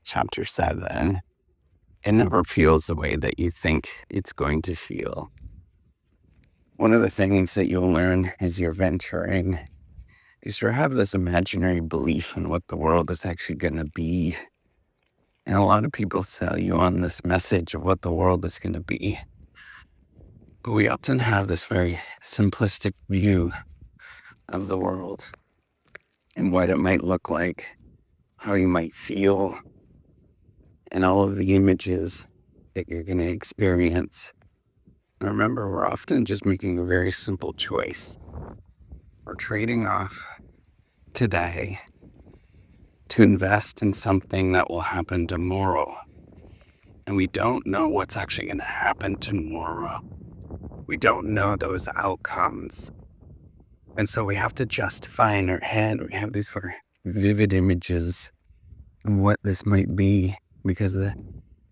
chapter 7, it never feels the way that you think it's going to feel. One of the things that you'll learn as you're venturing is to have this imaginary belief in what the world is actually going to be. And a lot of people sell you on this message of what the world is going to be. But we often have this very simplistic view of the world and what it might look like, how you might feel, and all of the images that you're going to experience. And remember, we're often just making a very simple choice. We're trading off today to invest in something that will happen tomorrow. And we don't know what's actually going to happen tomorrow. We don't know those outcomes. And so we have to justify in our head, we have these very vivid images of what this might be, because the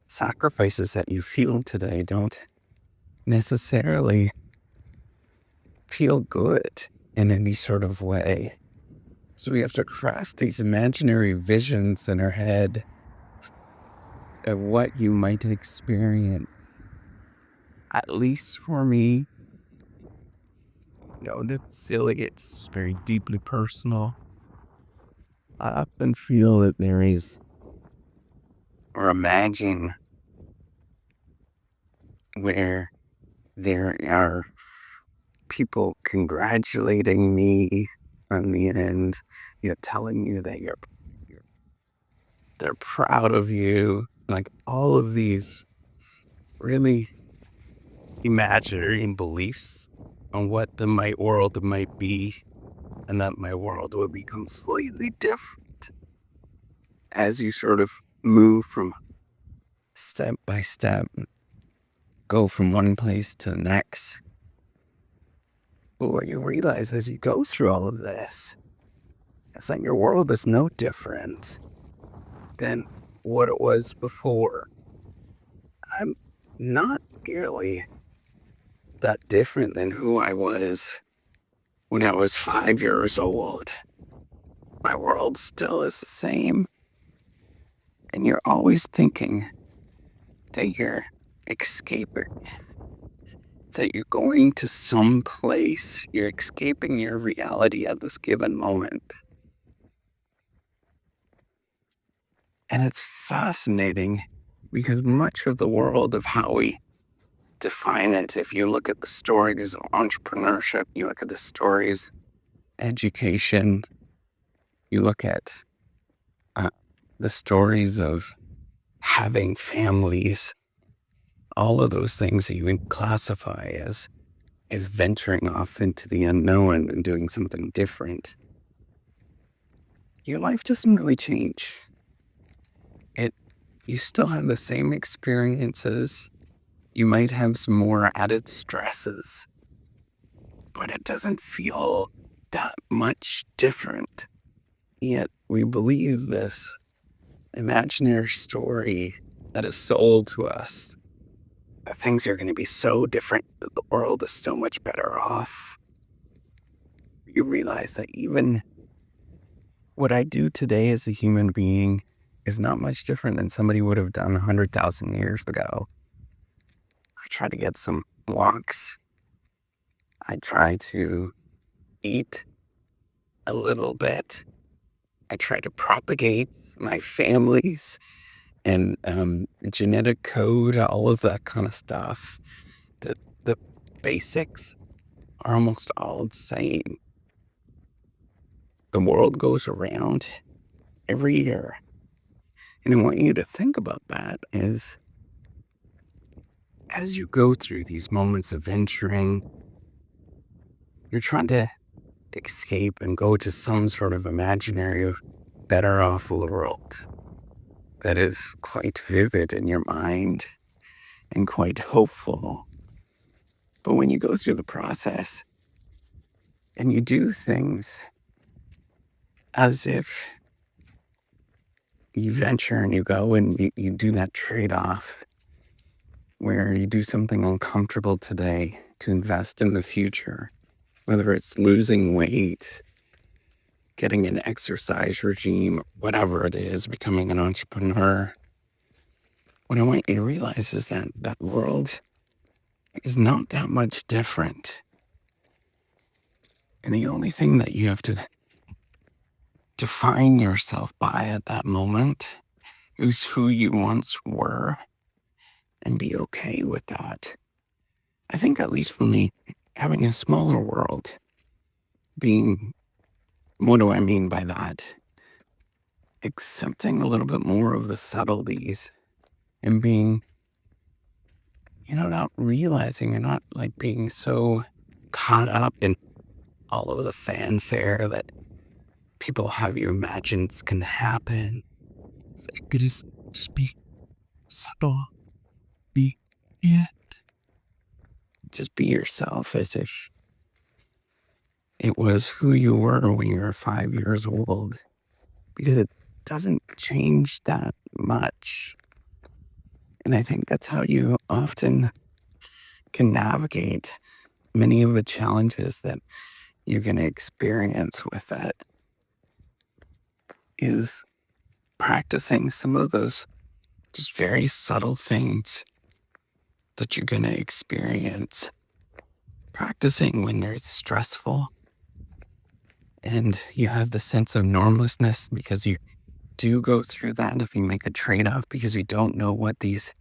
sacrifices that you feel today don't necessarily feel good in any sort of way. So we have to craft these imaginary visions in our head of what you might experience. At least for me, that's silly. It's very deeply personal. I often feel that there is, or imagine, where there are people congratulating me on the end, telling you that they're proud of you, like all of these really imaginary beliefs on what the my world might be, and that my world will be completely different as you sort of move from step by step, go from one place to the next. But what you realize as you go through all of this is that your world is no different than what it was before. I'm not really that different than who I was when I was 5 years old. My world still is the same. And you're always thinking that you're escaping, that you're going to some place, you're escaping your reality at this given moment. And it's fascinating because much of the world of how we define it, if you look at the stories of entrepreneurship, you look at the stories of education, you look at the stories of having families, all of those things that you would classify as venturing off into the unknown and doing something different. Your life doesn't really change. You still have the same experiences. You might have some more added stresses, but it doesn't feel that much different. Yet we believe this imaginary story that is sold to us, that things are going to be so different, that the world is so much better off. You realize that even what I do today as a human being is not much different than somebody would have done 100,000 years ago. I try to get some walks. I try to eat a little bit. I try to propagate my families and genetic code, all of that kind of stuff. The basics are almost all the same. The world goes around every year. And I want you to think about that as you go through these moments of venturing, you're trying to escape and go to some sort of imaginary, better off world that is quite vivid in your mind and quite hopeful. But when you go through the process and you do things as if you venture and you go and you do that trade-off where you do something uncomfortable today to invest in the future, whether it's losing weight getting an exercise regime, whatever it is, becoming an entrepreneur, what I want you to realize is that that world is not that much different. And the only thing that you have to define yourself by at that moment is who you once were and be okay with that. I think, at least for me, having a smaller world, being, what do I mean by that? Accepting a little bit more of the subtleties and being, not realizing and not like being so caught up in all of the fanfare that people have you imagine it's going to happen. Just be subtle. Be, yeah. Just be yourself as if it was who you were when you were 5 years old, because it doesn't change that much. And I think that's how you often can navigate many of the challenges that you're going to experience with that, is practicing some of those just very subtle things that you're going to experience. Practicing when it's stressful and you have the sense of normlessness, because you do go through that if you make a trade-off, because you don't know what these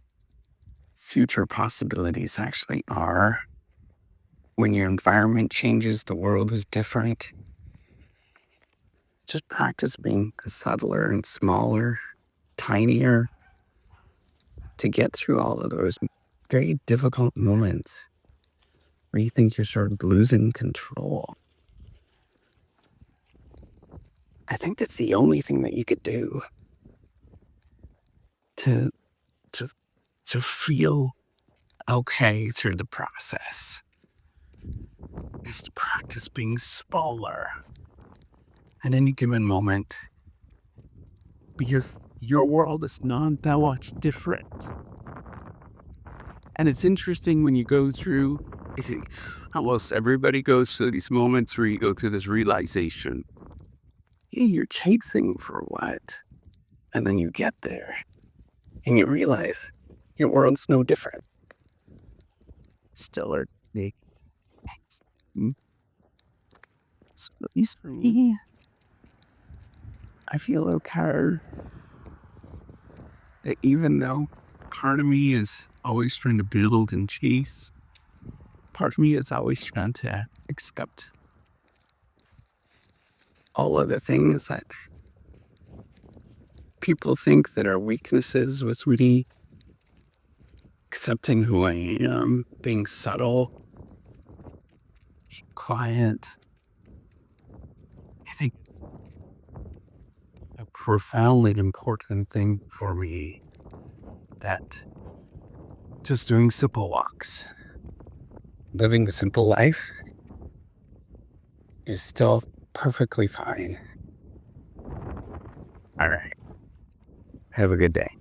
future possibilities actually are. When your environment changes, the world is different. Just practice being subtler and smaller, tinier, to get through all of those very difficult moments where you think you're sort of losing control. I think that's the only thing that you could do to to to feel okay through the process, is to practice being smaller at any given moment, because your world is not that much different. And it's interesting when you go through, I think almost everybody goes through these moments where you go through this realization. Yeah, you're chasing for what? And then you get there and you realize your world's no different. Still are big. So at least for me, I feel okay that even though part of me is always trying to build and chase, part of me is always trying to accept all of the things that people think that are weaknesses, with really accepting who I am, being subtle, quiet. I think a profoundly important thing for me, that just doing simple walks, living a simple life, is still perfectly fine. All right. Have a good day.